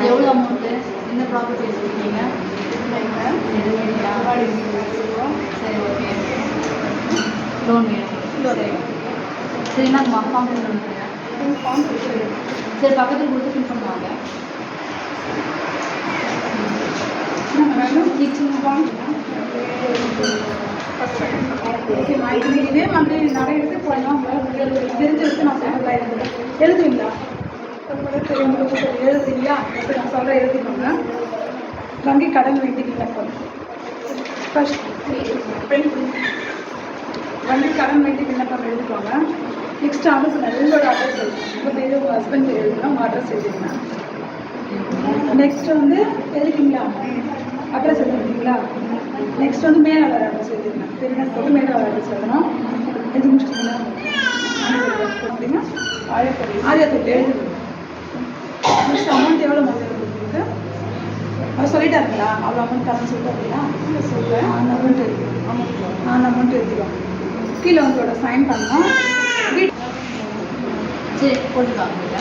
எவ்வளோ அமௌண்ட்டு என்ன ப்ராப்பர்ட்டி வச்சுருக்கீங்க? சரி, ஓகே. லோன் வேணும். சரி, நாங்கள் ஃபார்ம் ஃபில் பண்ணுறேன். சரி, பக்கத்தில் கொடுத்து ஃபில் பண்ணுவாங்க. இதே மாதிரி நிறைய இடத்துக்கு போகலாம். தெரிஞ்சிருக்கு நான் சொல்ல எழுதுவீங்களா? எழுதுறீங்களா? நான் சொல்கிறேன், எழுதிக்கோங்க. வங்கி கடன் வேண்டிக்கீங்க. ஃபர்ஸ்ட் வங்கி கடன் வேண்டி விண்ணப்பம் எழுதிக்கோங்க. நெக்ஸ்ட் அனுப்புங்க. உங்களோட அட்ரஸ் எழுதுங்க. உங்கள் பேர் உங்கள் ஹஸ்பண்ட் பேர் எழுதுங்க. உங்கள் அட்ரஸ் எழுதிங்க. நெக்ஸ்ட் வந்து எழுதிங்களா? அட்ரஸ் எழுதிங்களா? நெக்ஸ்ட் வந்து மேலாளர் அட்ரஸ் எழுதிங்க. சரிங்க, சொல்லிட்டு மேலாளர் அட்ரஸ் எழுதணும். எழுதி முடிச்சிட்டிங்களா? அப்படின்னா ஆரியாத்தூர் எழுதுங்க. நெக்ஸ்ட் அமௌண்ட் எவ்வளோ மாதிரி கொடுக்குறது அவர் சொல்லிட்டாருங்களா? அவ்வளோ அமௌண்ட் தரேன்னு சொல்லிட்டு அப்படின்னா சொல்கிறேன். அந்த அமௌண்ட் எழுதிடுவோம். கீழே உங்களோட சைன் பண்ணோம். சரி, போட்டுக்காங்க.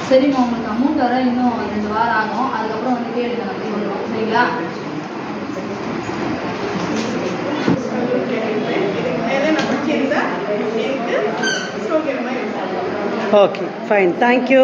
சரிம்மா, உங்களுக்கு அமௌண்ட் வர இன்னும் 2 வாரம் ஆகும். அதுக்கப்புறம் வந்து கேளுங்க, வந்து சொல்லுவோம். சரிங்களா? Okay, fine. Thank you.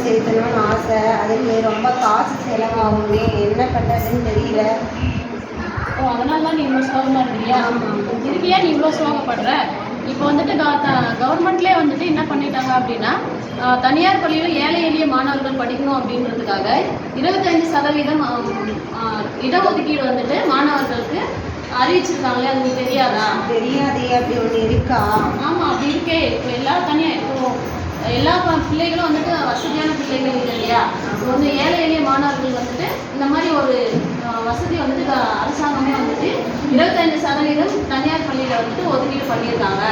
சேர்த்தணும்னு ஆசை. அதுக்கு ரொம்ப காசு செலவாகுமே, என்ன பண்ணுறதுன்னு தெரியல. ஓ, அதனால தான் நீ இவ்வளோ சோகமாக இருக்கிறியா? இருக்கியா நீ இவ்வளோ சோகப்படுற? இப்போ வந்துட்டு கவர்மெண்ட்லேயே வந்துட்டு என்ன பண்ணிட்டாங்க அப்படின்னா, தனியார் பள்ளியில் ஏழை எளிய மாணவர்கள் படிக்கணும் அப்படின்றதுக்காக 25% இடஒதுக்கீடு வந்துட்டு மாணவர்களுக்கு அறிவிச்சிருக்காங்களே. அது உங்களுக்கு தெரியாதா? தெரியாதே. அப்படி ஒன்று இருக்கா? ஆமாம், அப்படி இருக்கே. இப்போ எல்லா பிள்ளைகளும் வந்துட்டு வசதியான பிள்ளைகள் இல்லை இல்லையா? இப்போ வந்து ஏழை எளிய மாணவர்கள் வந்துட்டு இந்த மாதிரி ஒரு வசதி வந்துட்டு அரசாங்கமே வந்துட்டு 25% தனியார் பள்ளியில் வந்துட்டு ஒதுக்கீடு பண்ணியிருக்காங்க.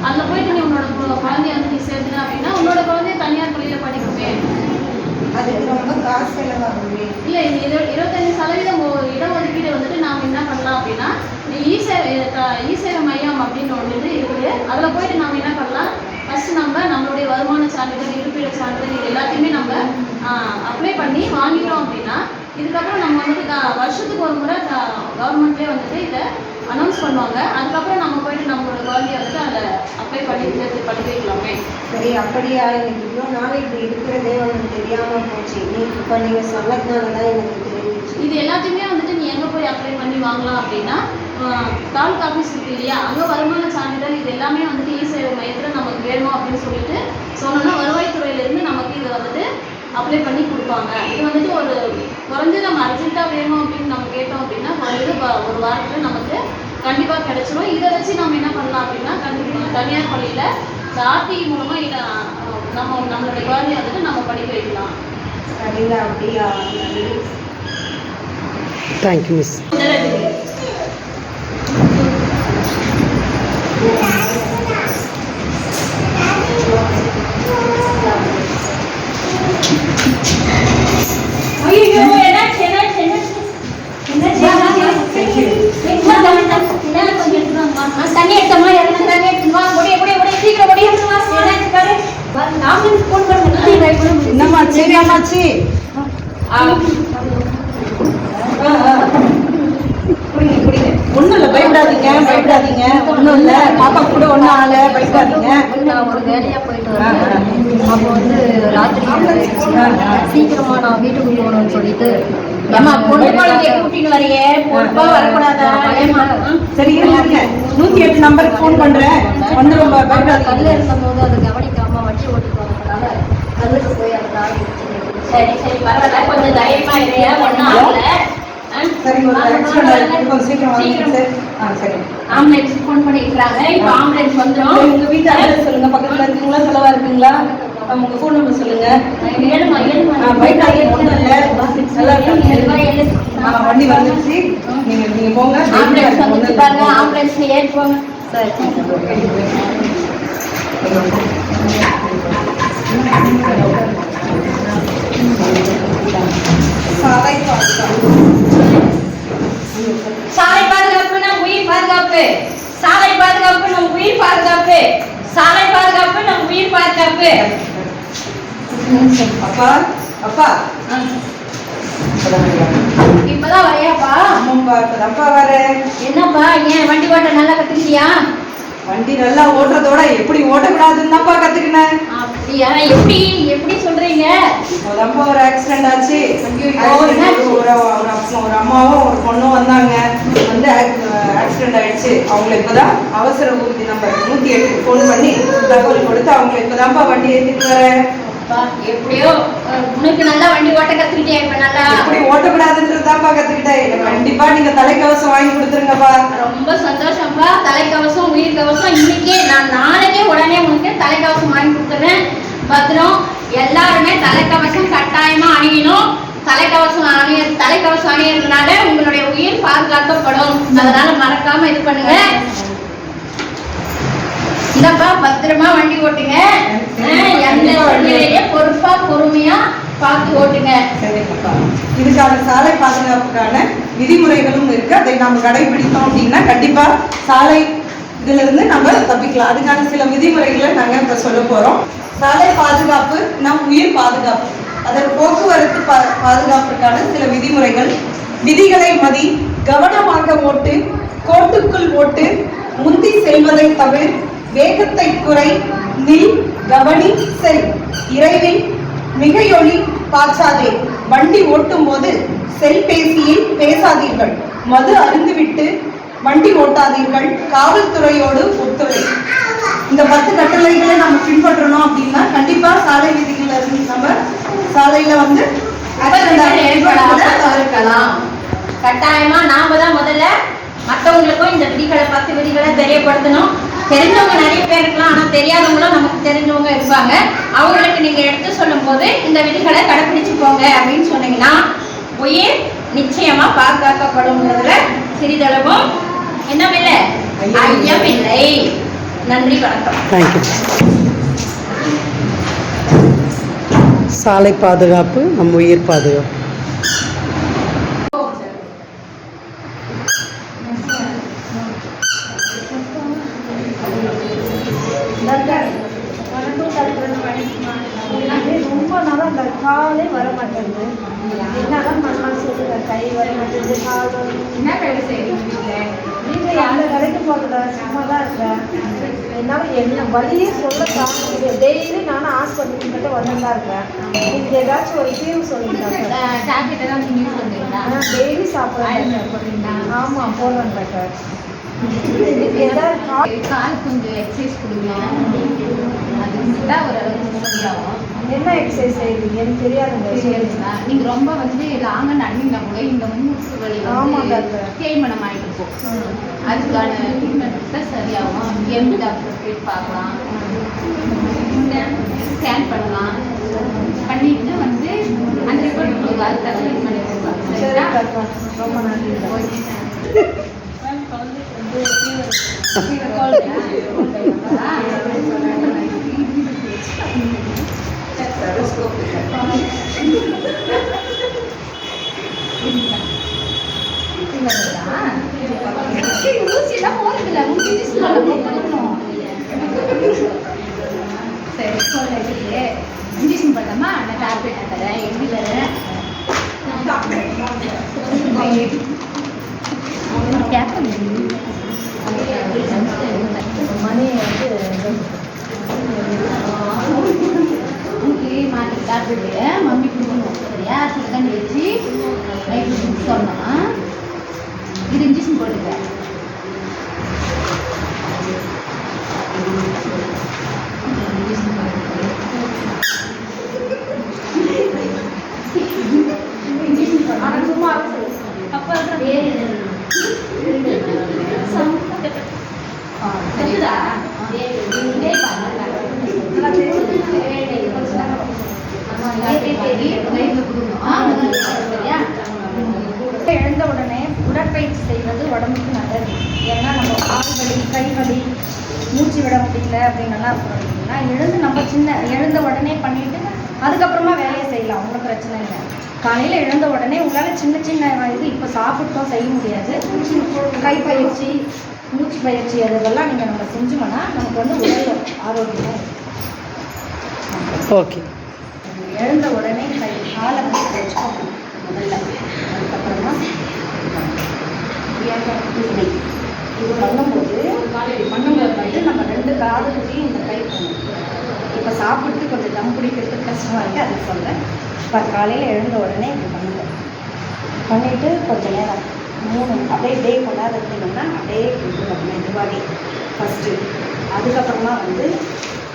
அதில் போயிட்டு நீ உன்னோட குழந்தைய வந்து நீ சேர்த்துன அப்படின்னா உன்னோட குழந்தைய தனியார் பள்ளியில் படிக்கணுமே. அதுக்கு ரொம்ப காசு செலவாகுமே. இல்லை, இந்த 25% இடஒதுக்கீடு வந்துட்டு நாம் என்ன பண்ணலாம் அப்படின்னா, ஈசேவை மையம் அப்படின்னு ஒன்று இருக்குது. அதில் போயிட்டு நாம் என்ன பண்ணலாம், ஃபஸ்ட்டு நம்மளுடைய வருமான சான்றிதழ், இருப்பிட சான்றிதழ் இது எல்லாத்தையுமே நம்ம அப்ளை பண்ணி வாங்கிட்டோம் அப்படின்னா, இதுக்கப்புறம் நம்ம வந்துட்டு வருஷத்துக்கு ஒரு முறை கவர்மெண்ட்லேயே வந்துட்டு இதை அனௌன்ஸ் பண்ணுவாங்க. அதுக்கப்புறம் நம்ம போயிட்டு நம்மளோட குழந்தைய வந்துட்டு அதை அப்ளை பண்ணி படிக்க வைக்கலாமே. சரி, அப்படியா? எனக்கு இவ்வளோ நாள் இப்படி இருக்கிறதே ஒன்று தெரியாமல் போச்சு. இப்போ நீங்கள் சொன்னதுனால தான் எனக்கு தெரிஞ்சிச்சு. இது எல்லாத்தையுமே வந்துட்டு நீ எங்கே போய் அப்ளை பண்ணி வாங்கலாம் அப்படின்னா, தாலுக்கா ஆஃபீஸ் இருக்கு இல்லையா, அங்கே வருமான சான்றிதழ் இது எல்லாமே வந்துட்டு ஈசேவை மையத்தில் நமக்கு வேணும் அப்படின்னு சொல்லிட்டு சொன்னோன்னா வருவாய்த்துறையிலேருந்து நமக்கு இதை வந்துட்டு அப்ளை பண்ணி கொடுப்பாங்க. இது வந்துட்டு ஒரு குறைஞ்சது நம்ம அர்ஜென்ட்டாக வேணும் அப்படின்னு நம்ம கேட்டோம் அப்படின்னா குறைஞ்சது ஒரு வாரத்தில் நமக்கு கண்டிப்பாக கிடைச்சிடும். இதை வச்சு நம்ம என்ன பண்ணலாம் அப்படின்னா, கண்டிப்பாக தனியார் பள்ளியில் ஆர்டி மூலமாக இதை நம்மளுடைய குழந்தைய வந்துட்டு நம்ம படிக்க வைக்கலாம். சரிங்க, அப்படியா? Thank you miss. ஐயோ என்னாச்சு என்னாச்சு என்னாச்சு கொஞ்சம் எடுத்துருவாங்கம்மா. தண்ணி எடுத்தம்மா, இறங்க தண்ணி எடுத்துமா. முடிய முடிய முடிய சீக்கிரம் முடிய என்னாச்சு பாரு. ஆம்புலன்ஸ் ஃபோன் பண்ணுங்க. என்னமாச்சு என்னமாச்சு? ஒன்றும் இல்லை, பயப்படாதீங்க பயப்படாதீங்க, ஒன்றும் இல்லை, பாப்பா கூட ஒன்றும் ஆகலை, பயப்படாதீங்க. நான் ஒரு வேலையாக போயிட்டு வரேன். அப்போ வந்து ராத்திரி சீக்கிரமா நான் வீட்டுக்கு போகணும்னு சொல்லிட்டு ஏமா பொண்ணு குழந்தைய கூட்டின்னு வரையே பொறுப்பா வரக்கூடாதா? சரி இருங்க, 108 நம்பருக்கு ஃபோன் பண்ணுறேன், வந்து ரொம்ப பயப்படாதீங்க. கல்ல இருக்கும் போது அதை கவனிக்காம வண்டி ஓட்டி போனதுனால கல்லுக்கு போய் அந்த நாள் சரி சரி பரவாயில்ல, கொஞ்சம் தைரியமா இல்லையா? ஒன்றும் ஆகல. சரி, ஒரு ஆக்சிடென்ட் ஆகிருக்கு, கொஞ்சம் சீக்கிரம் வாங்க சார். சரி, ஆம்புலன்ஸ் ஃபோன் பண்ணிருக்காங்க. இப்போ ஆம்புலன்ஸ் வந்துடும். உங்க வீட்டு அட்ரஸ் சொல்லுங்க, பக்கத்துல இருக்கீங்களா, செலவா இருக்குங்களா, உங்க ஃபோன் நம்பர் சொல்லுங்க. ஏழுமா பயப்படாதீங்க, ஒன்றும் இல்லை, நல்லா இருக்காங்க. வண்டி வந்துருச்சு, நீங்க போங்க. ஆம்புலன்ஸ் வந்துச்சு பாருங்க, ஆம்புலன்ஸ்ல ஏறி போங்க. சரி. சாலை பாதுகாப்பு நம் உயிர் பாதுகாப்பு. சாலை பாதுகாப்பு நம் உயிர் பாதுகாப்பு. சாலை பாதுகாப்பு நம் உயிர் பாதுகாப்பு. அப்பா அப்பா இப்பதான் வரையாப்பா? ஆமாப்பா, இப்பதான்ப்பா வரேன். என்னப்பா ஏன் வண்டி ஓட்ட நல்லா கத்துக்கிட்டியா? வண்டி நல்லா ஓட்டுறதோட எப்படி ஓட்டக்கூடாதுன்னு தான்ப்பா கத்துக்கினேன். அப்படியா? எப்படி எப்படி சொல்றீங்க? இப்போதான்ப்பா ஒரு ஆக்சிடென்ட் ஆச்சு. என்னாச்சு? ஒரு அம்மாவும் ஒரு பொண்ணும் வந்தாங்க, வந்து ஆக்சிடென்ட் ஆயிடுச்சு. அவங்களை இப்பதான் அவசர ஊர்தி நம்பர் 108 ஃபோன் பண்ணி தகவல் கொடுத்து அவங்களை இப்பதான்ப்பா வண்டி ஏற்றிட்டு வரேன். எப்படியோ உனக்கு நல்லா வண்டி ஓட்ட கத்துக்கிட்டியா? இப்ப நல்லா எப்படி ஓட்டக்கூடாதுன்றதான்ப்பா கத்துக்கிட்டேன். எனக்கு கண்டிப்பா நீங்க தலைக்கவசம் வாங்கி கொடுத்துருங்கப்பா. ரொம்ப சந்தோஷம்ப்பா. தலைக்கவசம் உயிர் கவசம் இன்னைக்கே நான் நாளைக்கே உடனே உனக்கு தலைக்கவசம் வாங்கி கொடுத்துறேன். பத்திரம். எல்லாருமே தலைக்கவசம் கட்டாயமா அணியணும். தலைக்கவசம் அணியறதுனால உங்களுடைய உயிர் பாதுகாக்கப்படும். அதனால மறக்காம இது பண்ணுங்க. இந்தப்பா பத்திரமா வண்டி ஓட்டுங்க. எந்த சூழ்நிலையிலேயே பொறுப்பா பொறுமையா பார்த்து ஓட்டுங்க. இதுக்கான சாலை பாதுகாப்புக்கான விதிமுறைகளும் இருக்கு. அதை நம்ம கடைபிடித்தோம் அப்படின்னா கண்டிப்பா சாலை இதுல இருந்து நம்ம தப்பிக்கலாம். அதுக்கான சில விதிமுறைகளை நாங்க இப்ப சொல்ல போறோம். சாலை பாதுகாப்பு நம் உயிர் பாதுகாப்பு. அதற்கு போக்குவரத்து பாதுகாப்புக்கான சில விதிமுறைகள். விதிகளை மதி, கவனமாக ஓட்டு, கோட்டுக்குள் ஓட்டு, முந்தி செல்வதை தவிர, வேகத்தை குறை, நில், கவனி, செல், இறைவில் மிகையொலி பாய்ச்சாதே, வண்டி ஓட்டும் போது செல்பேசியில் பேசாதீர்கள், மது அருந்துவிட்டு வண்டி ஓட்டாதீர்கள், காவல்துறையோடு ஒத்துழை. இந்த 10 கட்டளைகளை நம்ம பின்பற்றணும் அப்படின்னா கண்டிப்பா சாலை விதிகளை நம்ம சாலையில வந்து தவிர்க்கலாம். கட்டாயமா நாம தான் முதல்ல மற்றவங்களுக்கும் இந்த விதிகளை 10 விதிகளை தெரியப்படுத்தணும். தெரிஞ்சவங்க நிறைய பேர் இருக்கலாம், ஆனா தெரியாதவங்களும் நமக்கு தெரிஞ்சவங்க இருப்பாங்க. அவங்களுக்கு நீங்க எடுத்து சொல்லும் போது இந்த விதிகளை கடைபிடிச்சு போங்க அப்படின்னு சொன்னீங்கன்னா உயிர் நிச்சயமா பாதுகாக்கப்படும்ன்றதுல சிறிதளவும் என்னமில்லை, ஐயமில்லை. நன்றி, வணக்கம். தேங்க்யூ. சாலை பாதுகாப்பு நம் உயிர் பாதுகாப்பு. ரொம்ப நாளாக அந்த காலே வர மாட்டேங்குது. என்னதான் பண்ணலாம் சொல்லுங்க. கை வர மாட்டேங்குது, கால் வர என்ன வேலை செய்யறீங்க? வீட்டில் எந்த வேலைக்கு போகல, சும்மா தான் இருக்கேன். என்னால் என்ன வழியே சொல்ல தாங்க முடியாது. டெய்லி நானும் ஹாஸ்பிட்டல் கிட்ட வந்துட்டு தான் இருக்கேன். நீங்கள் ஏதாச்சும் ஒரு தீர்வு சொல்லுங்க. டேப்லெட் எல்லாம் நீங்க யூஸ் பண்ணுறீங்களா? டெய்லி சாப்பிட்றேன். போடுறீங்களா? ஆமாம், போடுறேன் டாக்டர். கால் கொஞ்சம் எக்ஸசைஸ் கொடுங்க. அது இருந்தால் ஒரு அளவுக்கு சரியாகும். என்ன எக்ஸசைஸ் செய்வீங்க? எனக்கு தெரியாதுங்க. சரிங்களா? நீங்க ரொம்ப வந்து லாங்கா நடந்தீங்கன்னா கூட இந்த மூட்டு வலி தேய்மனம் ஆகிட்டு இருக்கும். அதுக்கான ட்ரீட்மெண்ட் தான் சரியாகும். எம்பி டாக்டர் போயிட்டு பார்க்கலாம், ஸ்கேன் பண்ணலாம். பண்ணிட்டு வந்து அந்த ரிப்போர்ட் உங்களுக்கு அதுக்கான ட்ரீட்மெண்ட் கொடுப்பாங்க. சரிங்களா? ரொம்ப நன்றி. ஓகே. ஊசியெல்லாம் போறதில்ல பண்ணணும். சரி சொல்லிட்டு இன்ஜெக்ஷன் பண்ணாமா நான் டேப்லெட் தரேன் எழுதி தரேன். மணி வந்து மாற்றி டேப்லெட்டு மம்மி கொடுக்கணும் சரியா? சுத்தம் வச்சு நைட்டு கொடுத்தோம்னா இது இன்ஜெக்ஷன் போட்டுக்க. எழுந்த உடனே உடற்பயிற்சி செய்வது உடம்புக்கு நல்லது. ஏன்னா நம்ம கால் வலி கை வலி மூச்சு விட முடியல அப்படின்னலாம் இருக்கிறோம் இல்லைங்களா. எழுந்த உடனே பண்ணிட்டு அதுக்கப்புறமா வேலையை செய்யலாம், ஒன்றும் பிரச்சனை இல்லை. காலையில் எழுந்த உடனே உங்களால் சின்ன இது இப்போ சாப்பிட்டோம் செய்ய முடியாது. கை பயிற்சி மூச்சு பயிற்சி அதெல்லாம் நீங்கள் நம்ம செஞ்சோம்னா நமக்கு வந்து உடல் ஆரோக்கியம். ஓகே. எழுந்த உடனே காலை வந்து வச்சுக்கோங்க முதல்ல. அதுக்கப்புறமா இது பண்ணும்போது வந்து நம்ம 2 காதுகிட்டையும் இந்த கை பண்ணணும். இப்போ சாப்பிட்டு கொஞ்சம் தம் பிடிக்கிறதுக்கு கஷ்டமாக இருக்குது, அதுக்கு சொல்கிறேன். இப்போ காலையில் எழுந்த உடனே இப்படி பண்ணுவோம். பண்ணிவிட்டு கொஞ்சம் நேரம் 3 அப்படியே டே கொண்டாது இருந்தீங்கன்னா அப்படியே கொடுக்கணும் மெதுவாகவே ஃபஸ்ட்டு. அதுக்கப்புறமா வந்து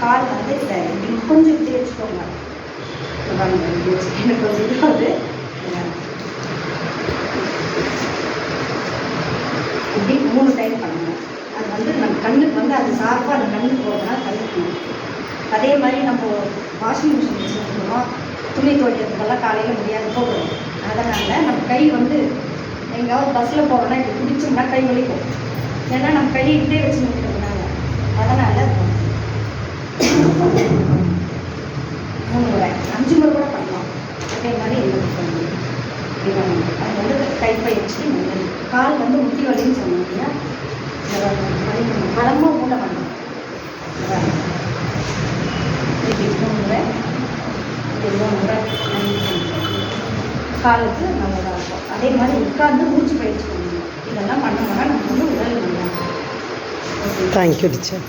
கால் வந்து இதை கொஞ்சம் இப்படி வச்சுக்கோங்க. எனக்கு கொஞ்சம் இதாவது இப்படி 3 டைம் பண்ணணும். அது வந்து நம்ம கண்ணுக்கு வந்து அது சார்பாக அந்த கண்ணுக்கு போகிறதுனா கண்ணுக்கு. அதே மாதிரி நம்ம வாஷிங் மிஷின் வச்சுருக்கோம், துணி துவைக்கிறதுக்கெல்லாம் காலையில் முடியாது போகிறோம். அதனால் நம்ம கை வந்து எங்கேயாவது பஸ்ஸில் போகிறோன்னா இப்படி பிடிச்சோம்னா கை வலிக்கும். ஏன்னா நம்ம கையை இப்படியே வச்சு நிற்கிறதுனால. அதனால் 3 முறை 5 முறை கூட பண்ணலாம். அதே மாதிரி அது வந்து கைப்பயிற்சி நல்லது. கால் வந்து முட்டி வலின்னு சொன்னோம் இல்லையா, பலமாக மூட பண்ணணும். 3 முறை 3 முறை காலுக்கு நல்லதாக இருக்கும். அதே மாதிரி உட்கார்ந்து மூச்சு பயிற்சி பண்ணணும். இதெல்லாம் பண்ணோம்னா நம்ம வந்து உடல் நல்லா இருக்கும். Thank you teacher.